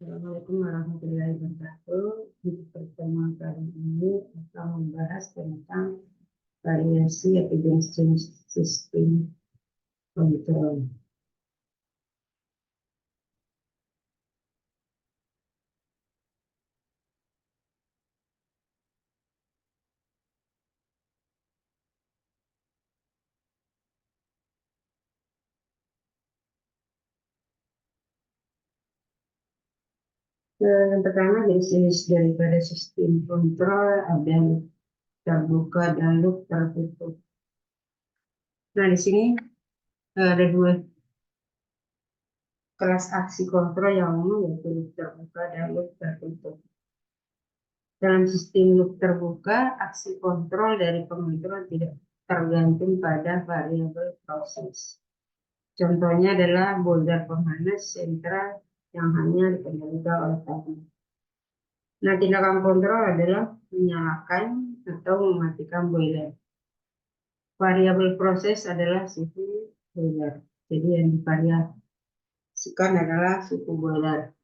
Assalamualaikum warahmatullahi wabarakatuh. Di pertemuan kali ini akan membahas tentang variasi atau jenis-jenis sistem kontrol. Yang pertama, jenis-jenis daripada sistem kontrol ada yang terbuka dan loop tertutup. Nah, di sini ada dua kelas aksi kontrol yang umum, yaitu loop terbuka dan loop tertutup. Dalam sistem loop terbuka, aksi kontrol dari pengontrol tidak tergantung pada variabel proses. Contohnya adalah boiler pemanas sentral yang hanya dikendalikan oleh teknik. Nah, tindakan kontrol adalah menyalakan atau mematikan boiler. Variabel proses adalah suhu boiler. Jadi yang divariasikan adalah suhu boiler.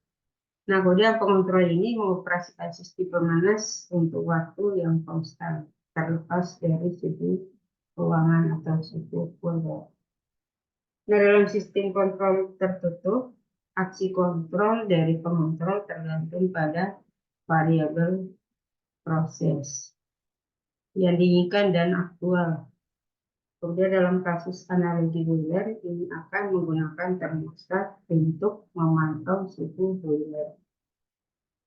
Nah, kemudian pengontrol ini mengoperasikan sistem pemanas untuk waktu yang konstan, terlepas dari suhu ruangan atau suhu boiler. Nah, dalam sistem kontrol tertutup, aksi kontrol dari pengontrol tergantung pada variabel proses yang diinginkan dan aktual. Kemudian dalam kasus analogi boiler, ini akan menggunakan termostat untuk memantau suhu boiler.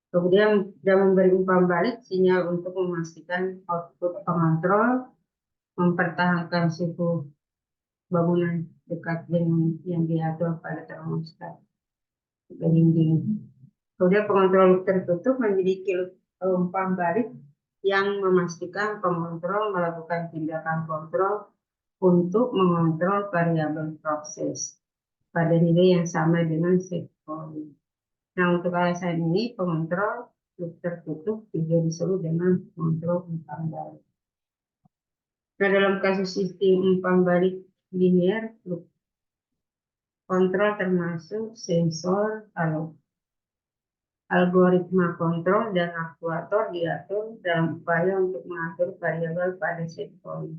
Kemudian dan memberi umpan balik sinyal untuk memastikan output pengontrol mempertahankan suhu bangunan dekat dengan yang diatur pada termostat dinding. Kemudian pengontrol tertutup memiliki umpan balik yang memastikan pengontrol melakukan tindakan kontrol untuk mengontrol variabel proses pada nilai yang sama dengan set point. Nah, untuk alasan ini pengontrol loop tertutup juga disebut dengan pengontrol umpan balik. Nah, dalam kasus sistem umpan balik linear, loop kontrol termasuk sensor, algoritma kontrol dan aktuator diatur dalam upaya untuk mengatur variabel pada set point.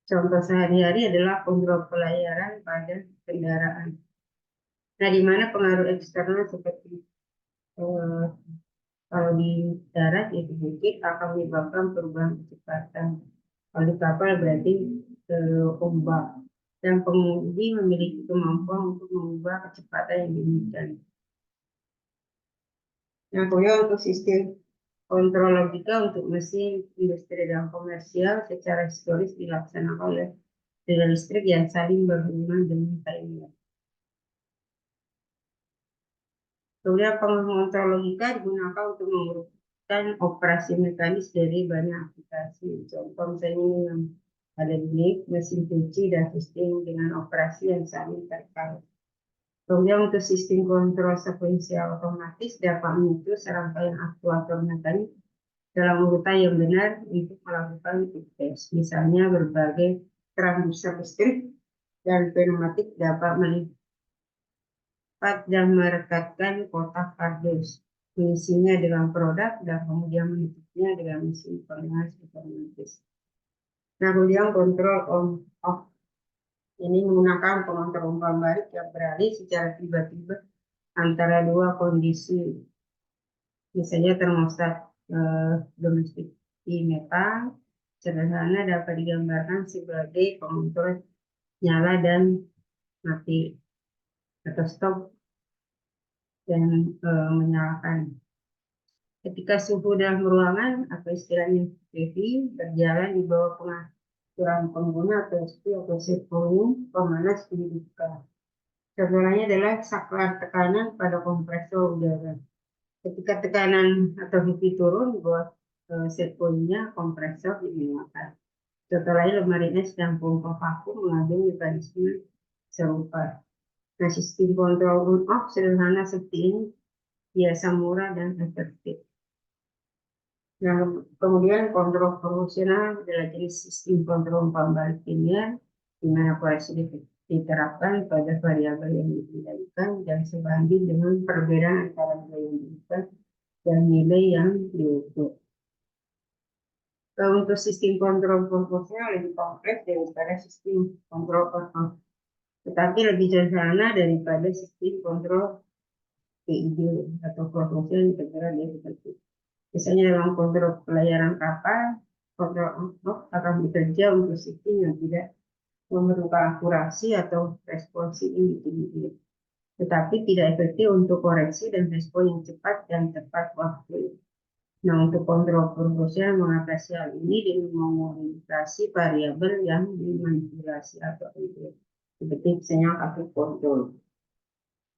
Contoh sehari-hari adalah kontrol pelayaran pada kendaraan. Nah, di mana pengaruh eksternal seperti kalau di darat yaitu bukit akan menyebabkan perubahan kecepatan. Kalau di kapal berarti ombak. Dan pengemudi memiliki kemampuan untuk mengubah kecepatan yang diinginkan. Nah, kemudian untuk sistem kontrol logika untuk mesin industri dan komersial secara historis dilaksanakan oleh tenaga listrik yang saling berhubungan dengan timer. Kemudian pengontrol logika digunakan untuk mengurutkan operasi mekanis dari banyak aplikasi. Contoh misalnya ini yang ada di lift, mesin cuci, dan sistem dengan operasi yang saling terkait. Kemudian untuk sistem kontrol sekuensial otomatis dapat memicu serangkaian aktuator mekanik dalam urutan yang benar untuk melakukan tes. Misalnya berbagai transducer listrik dan pneumatik dapat melipat dan merekatkan kotak kardus, mengisinya dengan produk dan kemudian menutupnya dengan mesin pengeras otomatis. Nah, kemudian kontrol on off ini menggunakan pengontrol umpan balik yang beralih secara tiba-tiba antara dua kondisi. Misalnya termostat domestik di metal sederhana dapat digambarkan sebagai pengontrol nyala dan mati atau stop dan menyalakan. Ketika suhu dalam ruangan atau istilahnya PV berjalan di bawah pengaturan pengguna atau SP atau set point, pemanas dibuka. Contohnya adalah saklar tekanan pada kompresor udara. Ketika tekanan atau HV turun, buat set point-nya kompresor dinyalakan. Contoh lain lemari es dan pompa vakum mengambil mekanisme serupa. Nah, sistem kontrol on-off sederhana seperti ini biasa murah dan efektif. Nah, kemudian kontrol proporsional adalah jenis sistem kontrol umpan balik linear di mana koreksi diterapkan pada variabel yang dikendalikan dan sebanding dengan perbedaan antara nilai yang diukur dan nilai yang diukur. Untuk sistem kontrol proporsional lebih kompleks daripada sistem kontrol proporsional, tetapi lebih sederhana daripada sistem kontrol PID atau proporsional integral derivatif. Misalnya dalam kontrol pelayaran kapal, kontrol on-off akan bekerja untuk sistem yang tidak memerlukan akurasi atau responsi yang tinggi, tetapi tidak efektif untuk koreksi dan respon yang cepat dan tepat waktu. Nah, untuk kontrol proporsional mengatasi hal ini dengan memodifikasi variabel yang dimanipulasi atau seperti misalnya kartu kontrol.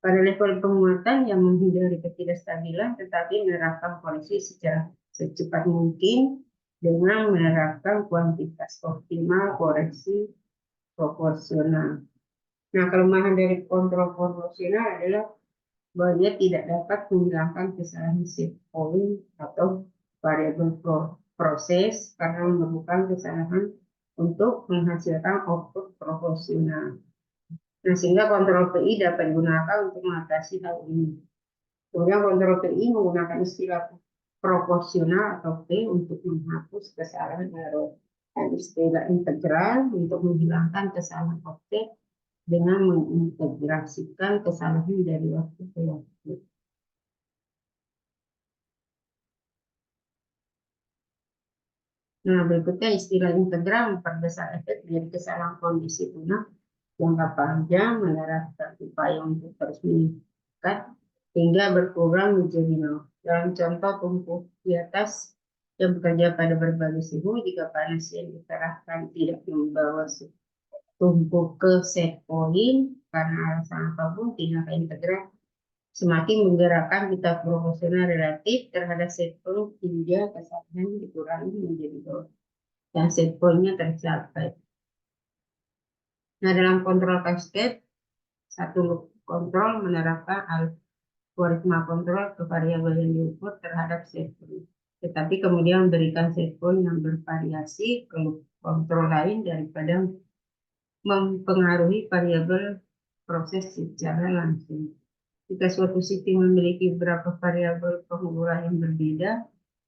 Pada level penguatan yang menghindari ketidakstabilan, tetapi menerapkan koreksi secara secepat mungkin dengan menerapkan kuantitas optimal koreksi proporsional. Nah, kelemahan dari kontrol proporsional adalah bahwa dia tidak dapat menghilangkan kesalahan set point atau variabel proses karena memerlukan kesalahan untuk menghasilkan output proporsional. Nah, sehingga kontrol PI dapat digunakan untuk mengatasi hal ini. Kemudian kontrol PI menggunakan istilah proporsional atau P untuk menghapus kesalahan error, dan istilah integral untuk menghilangkan kesalahan objek dengan mengintegrasikan kesalahan dari waktu ke waktu. Nah, berikutnya istilah integral memperbesar efek dari kesalahan kondisi lunak jangka panjang, menerapkan upaya untuk terus meningkat hingga berkurang menjadi nol. Dalam contoh tumpuk di atas yang bekerja pada berbagai suhu, jika panas yang dikerahkan tidak membawa tumpuk ke set point karena alasan apapun, tindakan integral semakin menggerakkan pita proporsional relatif terhadap set point hingga kesalahan dikurangi menjadi nol dan set point-nya tercapai. Nah, dalam kontrol cascade, satu loop kontrol menerapkan algoritma kontrol ke variabel yang diukur terhadap set point, tetapi kemudian memberikan set point yang bervariasi ke loop kontrol lain daripada mempengaruhi variabel proses secara langsung. Jika suatu sistem memiliki beberapa variabel pengukuran yang berbeda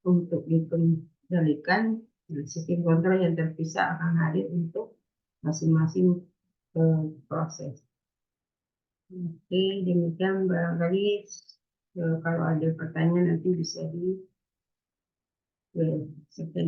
untuk dikendalikan, sistem kontrol yang terpisah akan hadir untuk masing-masing proses. Oke, demikian barangkali kalau ada pertanyaan nanti bisa di